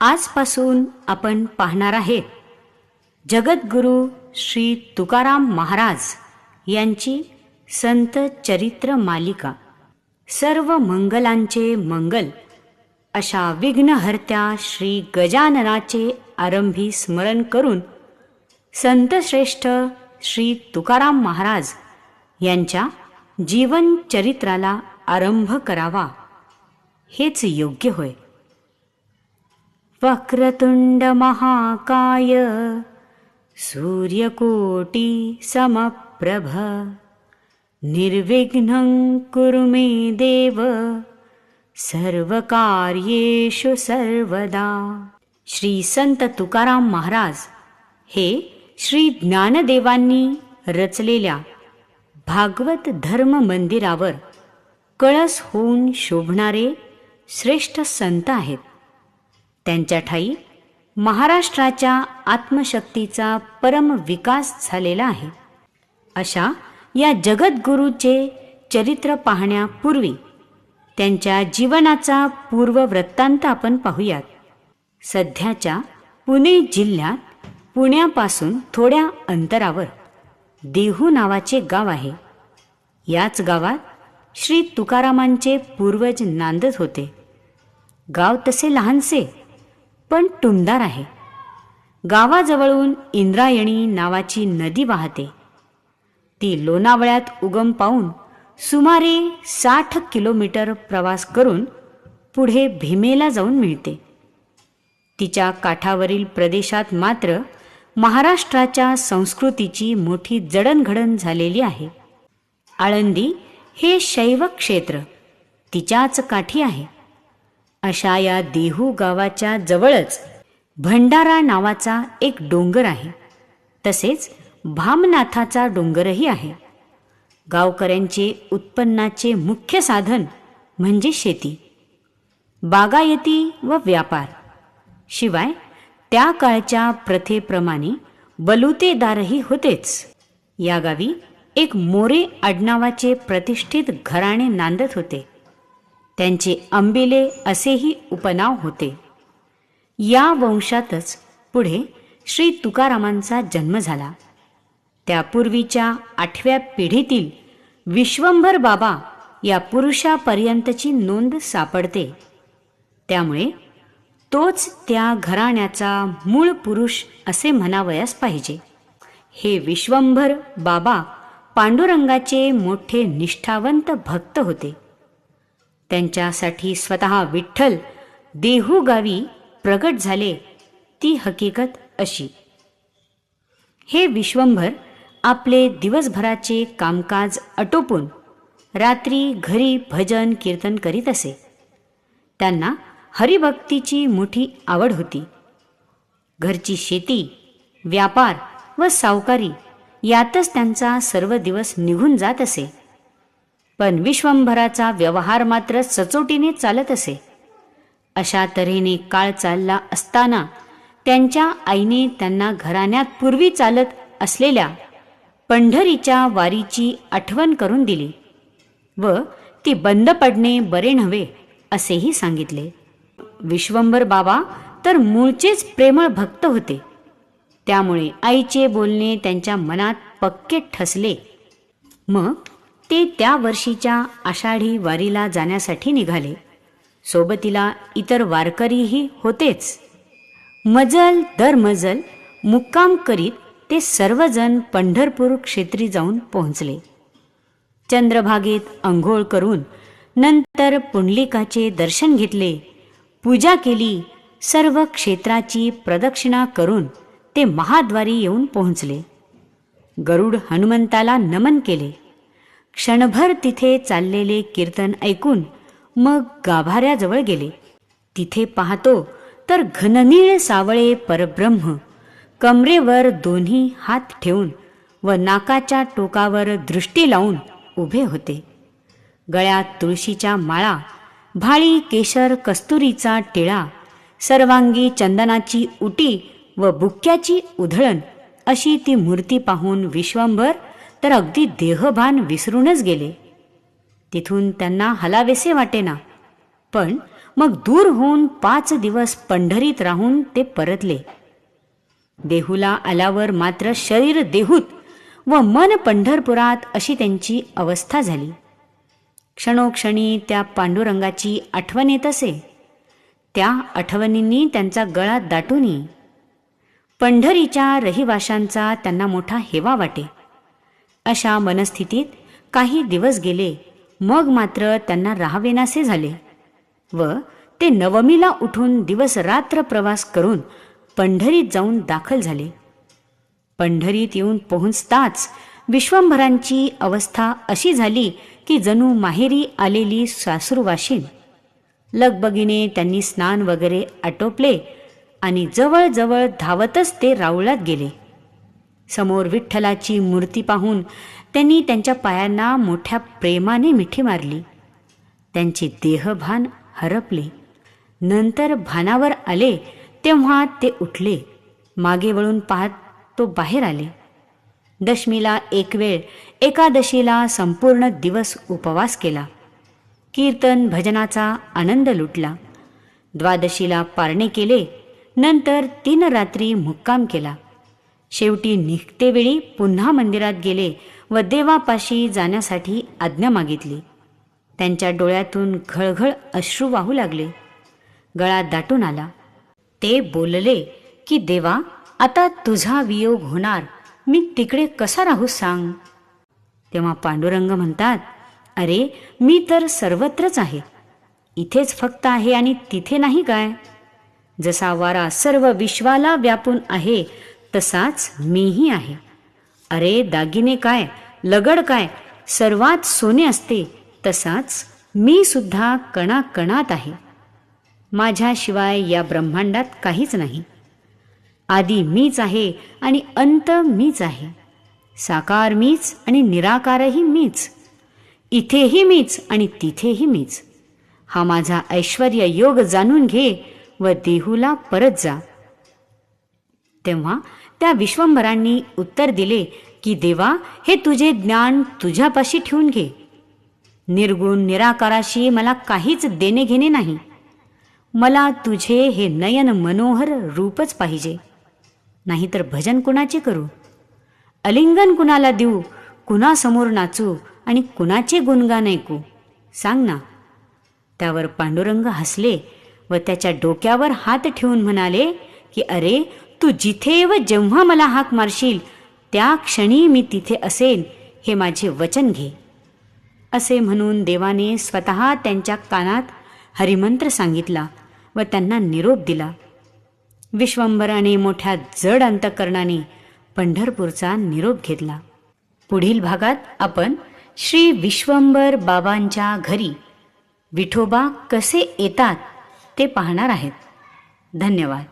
आजपासून आपण पाहणार आहेत जगद्गुरू श्री तुकाराम महाराज यांची संत चरित्र मालिका। सर्व मंगलांचे मंगल अशा विघ्नहर्त्या श्री गजाननाचे आरंभी स्मरण करून संतश्रेष्ठ श्री तुकाराम महाराज यांच्या जीवन चरित्राला आरंभ करावा हेच योग्य होय। वक्रतुंड महाकाय सूर्यकोटि समप्रभ निर्विघ्नं कुरु मे देव सर्वकार्येषु सर्वदा। श्री संत तुकाराम महाराज हे श्री ज्ञानदेवांनी रचलेल्या भागवत धर्म मंदिरावर कळस होऊन शोभणारे श्रेष्ठ संत आहेत। त्यांच्या ठायी महाराष्ट्राच्या आत्मशक्तीचा परम विकास झालेला आहे। अशा या जगद्गुरूचे चरित्र पाहण्यापूर्वी त्यांच्या जीवनाचा पूर्ववृत्तांत आपण पाहूयात। सध्याच्या पुणे जिल्ह्यात पुण्यापासून थोड्या अंतरावर देहू नावाचे गाव आहे। याच गावात श्री तुकारामांचे पूर्वज नांदत होते। गाव तसे लहानसे पण टुमदार आहे। गावाजवळून इंद्रायणी नावाची नदी वाहते। ती लोणावळ्यात उगम पावून सुमारे 60 किलोमीटर प्रवास करून पुढे भीमेला जाऊन मिळते। तिच्या काठावरील प्रदेशात मात्र महाराष्ट्राच्या संस्कृतीची मोठी जडणघडण झालेली आहे। आळंदी हे शैव क्षेत्र तिच्याच काठी आहे। अशा या देहू गावाच्या जवळच भंडारा नावाचा एक डोंगर आहे। तसेच भामनाथाचा डोंगरही आहे। गावकऱ्यांचे उत्पन्नाचे मुख्य साधन म्हणजे शेती, बागायती व व्यापार। शिवाय त्या काळच्या प्रथेप्रमाणे बलुतेदारही होतेच। या गावी एक मोरे आडनावाचे प्रतिष्ठित घराणे नांदत होते। त्यांचे अंबिले असेही उपनाव होते। या वंशातच पुढे श्री तुकारामांचा जन्म झाला। त्यापूर्वीच्या 8व्या पिढीतील विश्वंभर बाबा या पुरुषापर्यंतची नोंद सापडते। त्यामुळे तोच त्या घराण्याचा मूळ पुरुष असे म्हणावयास पाहिजे। हे विश्वंभर बाबा पांडुरंगाचे मोठे निष्ठावंत भक्त होते। त्यांच्यासाठी स्वतः विठ्ठल देहू गावी प्रगट झाले ती हकीकत अशी। हे विश्वंभर आपले दिवसभराचे कामकाज आटोपून रात्री घरी भजन कीर्तन करीत असे। त्यांना हरिभक्तीची मोठी आवड होती। घरची शेती, व्यापार व सावकारी यातच त्यांचा सर्व दिवस निघून जात असे। पण विश्वंभराचा व्यवहार मात्र सचोटीने चालत असे। अशा तऱ्हेने काळ चालला असताना त्यांच्या आईने त्यांना घराण्यात पूर्वी चालत असलेल्या पंढरीच्या वारीची आठवण करून दिली व ती बंद पडणे बरे नव्हे असेही सांगितले। विश्वंभर बाबा तर मूळचेच प्रेमळ भक्त होते। त्यामुळे आईचे बोलणे त्यांच्या मनात पक्के ठसले। मग ते त्या वर्षीच्या आषाढी वारीला जाण्यासाठी निघाले। सोबतीला इतर वारकरीही होतेच। मजल दर मजल मुक्काम करीत ते सर्वजण पंढरपूर क्षेत्री जाऊन पोहोचले। चंद्रभागेत अंघोळ करून नंतर पुंडलिकाचे दर्शन घेतले, पूजा केली। सर्व क्षेत्राची प्रदक्षिणा करून ते महाद्वारी येऊन पोहोचले। गरुड हनुमंताला नमन केले। क्षणभर तिथे चाललेले कीर्तन ऐकून मग गाभाऱ्याजवळ गेले। तिथे पाहतो तर घननीळ सावळे परब्रह्म कमरेवर दोन्ही हात ठेवून व नाकाच्या टोकावर दृष्टी लावून उभे होते। गळ्यात तुळशीच्या माळा, भाळी केशर कस्तुरीचा टिळा, सर्वांगी चंदनाची उटी व बुक्क्याची उधळण अशी ती मूर्ती पाहून विश्वंभर तर अगदी देहभान विसरूनच गेले। तिथून त्यांना हलावेसे वाटेना, पण मग दूर होऊन 5 दिवस पंढरीत राहून ते परतले. देहूला आल्यावर मात्र शरीर देहूत व मन पंढरपुरात अशी त्यांची अवस्था झाली. क्षणोक्षणी त्या पांडुरंगाची आठवण येत असे. त्या आठवणींनी त्यांचा गळा दाटून येई. पंढरीच्या रहिवाशांचा त्यांना मोठा हेवा वाटे. अशा मनस्थितीत काही दिवस गेले. मग मात्र त्यांना राहावेनासे झाले व ते नवमीला उठून दिवस रात्र प्रवास करून पंढरीत जाऊन दाखल झाले. पंढरीत येऊन पोहोचताच विश्वंभरांची अवस्था अशी झाली की जणू माहेरी आलेली सासरूवाशीण. लगबगीने त्यांनी स्नान वगैरे आटोपले आणि जवळजवळ धावतच ते राऊळात गेले. समोर विठ्ठलाची मूर्ती पाहून त्यांनी त्यांच्या पायांना मोठ्या प्रेमाने मिठी मारली. त्यांचे देहभान हरपले. नंतर भानावर आले तेव्हा ते उठले. मागे वळून पाहत तो बाहेर आले. दशमीला एक वेळ, एकादशीला संपूर्ण दिवस उपवास केला. कीर्तन भजनाचा आनंद लुटला. द्वादशीला पारणे केले. नंतर 3 रात्री मुक्काम केला. शेवटी निघतेवेळी पुन्हा मंदिरात गेले व देवापाशी जाण्यासाठी आज्ञा मागितली. त्यांच्या डोळ्यातून घळघळ अश्रू वाहू लागले. गळा दाटून आला. ते बोलले की देवा, आता तुझा वियोग होणार, मी तिकडे कसा राहू सांग. तेव्हा पांडुरंग म्हणतात, अरे मी तर सर्वत्रच आहे. इथेच फक्त आहे आणि तिथे नाही काय? जसा वारा सर्व विश्वाला व्यापून आहे तसाच मीही आहे. अरे दागिने काय, लगड काय, सर्वात सोने असते तसाच मी सुद्धा कणाकणात आहे. माझ्याशिवाय या ब्रह्मांडात काहीच नाही. आधी मीच आहे आणि अंत मीच आहे. साकार मीच आणि निराकारही मीच. इथेही मीच आणि तिथेही मीच. हा माझा ऐश्वर्य योग जाणून घे व देहूला परत जा. तेव्हा त्या विश्वंभरांनी उत्तर दिले की देवा, हे तुझे ज्ञान तुझ्यापाशी ठेवून घे. निर्गुण निराकाराशी मला काहीच देणे घेणे नाही. मला तुझे हे नयन मनोहर रूपच पाहिजे. नाहीतर भजन कुणाचे करू, अलिंगन कुणाला देऊ, कुणासमोर नाचू आणि कुणाचे गुणगान ऐकू, सांग ना. त्यावर पांडुरंग हसले व त्याच्या डोक्यावर हात ठेवून म्हणाले की अरे, तू जिथे व जेव्हा मला हाक मारशील त्या क्षणी मी तिथे असेन, हे माझे वचन घे. असे म्हणून देवाने स्वतः त्यांच्या कानात हरिमंत्र सांगितला व त्यांना निरोप दिला. विश्वंभराने मोठ्या जड अंतकरणाने पंढरपूरचा निरोप घेतला. पुढील भागात आपण श्री विश्वंभर बाबांच्या घरी विठोबा कसे येतात ते पाहणार आहेत. धन्यवाद.